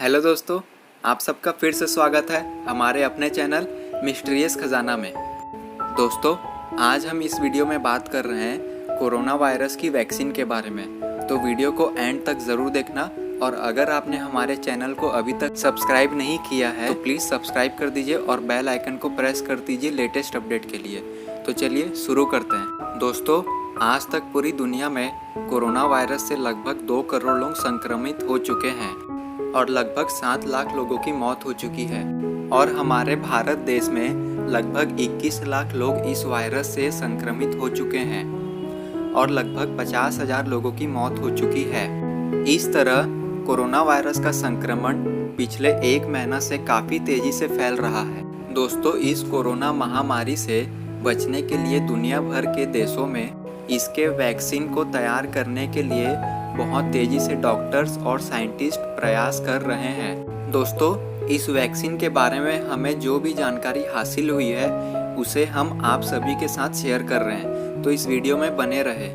Hello दोस्तों, आप सबका फिर से स्वागत है हमारे अपने चैनल मिस्टीरियस खजाना में। दोस्तों, आज हम इस वीडियो में बात कर रहे हैं कोरोना वायरस की वैक्सीन के बारे में। तो वीडियो को एंड तक ज़रूर देखना, और अगर आपने हमारे चैनल को अभी तक सब्सक्राइब नहीं किया है तो प्लीज़ सब्सक्राइब कर दीजिए और बेल आइकन को प्रेस कर दीजिए लेटेस्ट अपडेट के लिए। तो चलिए शुरू करते हैं। दोस्तों, आज तक पूरी दुनिया में कोरोना वायरस से लगभग 2 करोड़ लोग संक्रमित हो चुके हैं और लगभग 7 लाख लोगों की मौत हो चुकी है। और हमारे भारत देश में लगभग 21 लाख लोग इस वायरस से संक्रमित हो चुके हैं और लगभग 50,000 लोगों की मौत हो चुकी है। इस तरह कोरोना वायरस का संक्रमण पिछले 1 महीना से काफ़ी तेज़ी से फैल रहा है। दोस्तों, इस कोरोना महामारी से बचने के लिए दुनिया भर के देशों में इसके वैक्सीन को तैयार करने के लिए बहुत तेज़ी से डॉक्टर्स और साइंटिस्ट प्रयास कर रहे हैं। दोस्तों, इस वैक्सीन के बारे में हमें जो भी जानकारी हासिल हुई है उसे हम आप सभी के साथ शेयर कर रहे हैं, तो इस वीडियो में बने रहे।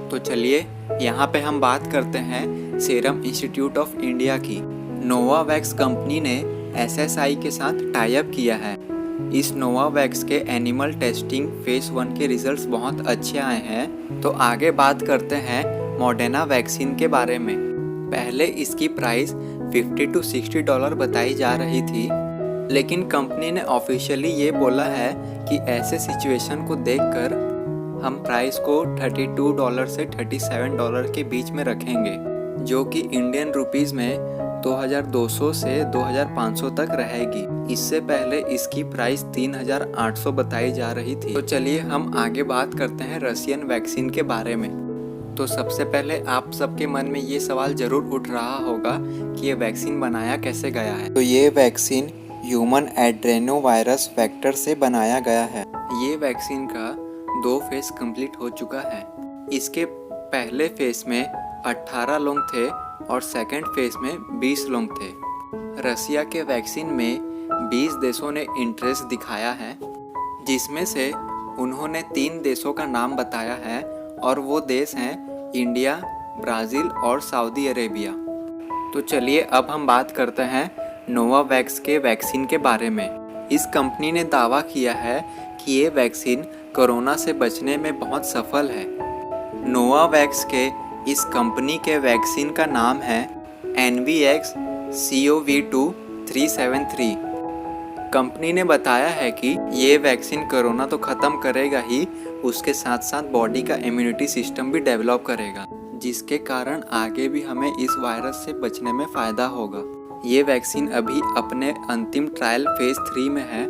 तो चलिए यहाँ पे हम बात करते हैं सीरम इंस्टीट्यूट ऑफ इंडिया की। नोवावैक्स कंपनी ने एसएसआई के साथ टाई अप किया है। इस नोवावैक्स के एनिमल टेस्टिंग फेज 1 के रिजल्ट्स बहुत अच्छे आए हैं। तो आगे बात करते हैं मॉडर्ना वैक्सीन के बारे में। पहले इसकी प्राइस $50 से $60 बताई जा रही थी, लेकिन कंपनी ने ऑफिशियली ये बोला है कि ऐसे सिचुएशन को देखकर हम प्राइस को $32 से $37 के बीच में रखेंगे, जो कि इंडियन रुपीस में 2200 से 2500 तक रहेगी। इससे पहले इसकी प्राइस 3800 बताई जा रही थी। तो चलिए हम आगे बात करते हैं रशियन वैक्सीन के बारे में। तो सबसे पहले आप सबके मन में ये सवाल ज़रूर उठ रहा होगा कि ये वैक्सीन बनाया कैसे गया है। तो ये vaccine human Adreno virus vector से बनाया गया है। ये वैक्सीन का 2 फेज कंप्लीट हो चुका है। इसके पहले फेज में 18 लोग थे और सेकेंड फेज में 20 लोग थे। रसिया के वैक्सीन में 20 देशों ने इंटरेस्ट दिखाया है, जिसमें से उन्होंने 3 देशों का नाम बताया है, और वो देश हैं इंडिया, ब्राज़ील और सऊदी अरेबिया। तो चलिए अब हम बात करते हैं नोवावैक्स के वैक्सीन के बारे में। इस कंपनी ने दावा किया है कि ये वैक्सीन कोरोना से बचने में बहुत सफल है। नोवावैक्स के इस कंपनी के वैक्सीन का नाम है NVX-CoV2373। कंपनी ने बताया है कि ये वैक्सीन कोरोना तो ख़त्म करेगा ही, उसके साथ साथ बॉडी का इम्यूनिटी सिस्टम भी डेवलप करेगा, जिसके कारण आगे भी हमें इस वायरस से बचने में फ़ायदा होगा। ये वैक्सीन अभी अपने अंतिम ट्रायल फेज 3 में है।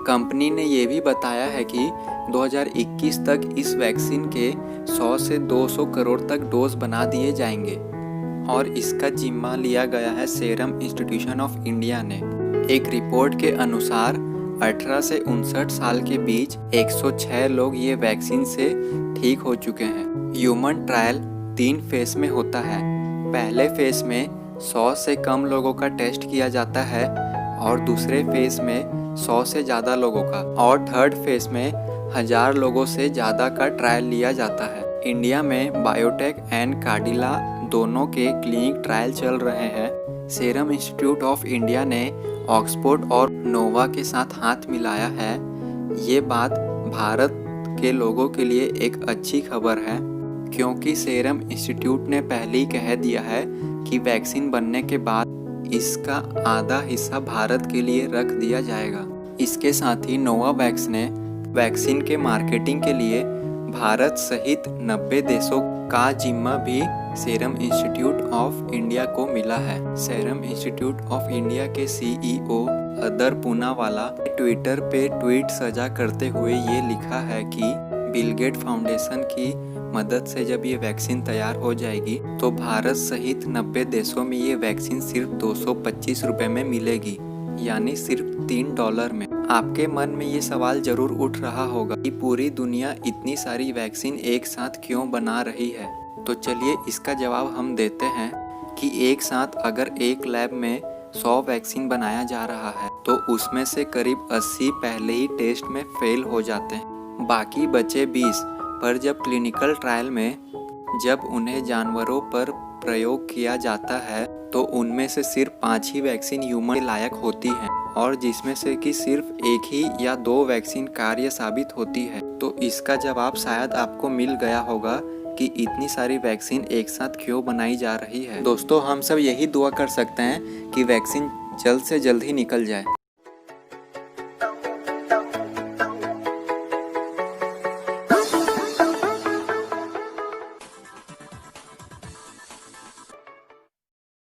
कंपनी ने ये भी बताया है कि 2021 तक इस वैक्सीन के 100 से 200 करोड़ तक डोज बना दिए जाएंगे, और इसका जिम्मा लिया गया है सीरम इंस्टीट्यूट ऑफ इंडिया ने। एक रिपोर्ट के अनुसार 18 से 59 साल के बीच 106 लोग ये वैक्सीन से ठीक हो चुके हैं। ह्यूमन ट्रायल 3 फेज में होता है। पहले फेज में 100 से कम लोगों का टेस्ट किया जाता है, और दूसरे फेज में 100 से ज़्यादा लोगों का, और थर्ड फेज में 1000 लोगों से ज़्यादा का ट्रायल लिया जाता है। इंडिया में बायोटेक एंड काडिला दोनों के क्लिनिक ट्रायल चल रहे हैं। सीरम इंस्टीट्यूट ऑफ इंडिया ने ऑक्सफोर्ड और नोवा के साथ हाथ मिलाया है। ये बात भारत के लोगों के लिए एक अच्छी खबर है, क्योंकि सीरम इंस्टीट्यूट ने पहले ही कह दिया है कि वैक्सीन बनने के बाद इसका आधा हिस्सा भारत के लिए रख दिया जाएगा। इसके साथ ही नोवावैक्स ने वैक्सीन के मार्केटिंग के लिए भारत सहित 90 देशों का जिम्मा भी सीरम इंस्टीट्यूट ऑफ इंडिया को मिला है। सीरम इंस्टीट्यूट ऑफ इंडिया के CEO अदर पूनावाला ने ट्विटर पे ट्वीट साझा करते हुए ये लिखा है कि बिल गेट फाउंडेशन की मदद से जब ये वैक्सीन तैयार हो जाएगी तो भारत सहित 90 देशों में ये वैक्सीन सिर्फ 225 रुपए में मिलेगी, यानी सिर्फ $3 में। आपके मन में ये सवाल जरूर उठ रहा होगा कि पूरी दुनिया इतनी सारी वैक्सीन एक साथ क्यों बना रही है। तो चलिए इसका जवाब हम देते हैं कि एक साथ अगर एक लैब में 100 वैक्सीन बनाया जा रहा है तो उसमें से करीब 80 पहले ही टेस्ट में फेल हो जाते हैं, बाकी बचे 20। पर जब क्लिनिकल ट्रायल में जब उन्हें जानवरों पर प्रयोग किया जाता है तो उनमें से सिर्फ 5 ही वैक्सीन ह्यूमन के लायक होती हैं और जिसमें से कि सिर्फ 1 ही या 2 वैक्सीन कार्य साबित होती है। तो इसका जवाब शायद आपको मिल गया होगा कि इतनी सारी वैक्सीन एक साथ क्यों बनाई जा रही है। दोस्तों, हम सब यही दुआ कर सकते हैं कि वैक्सीन जल्द से जल्द ही निकल जाए।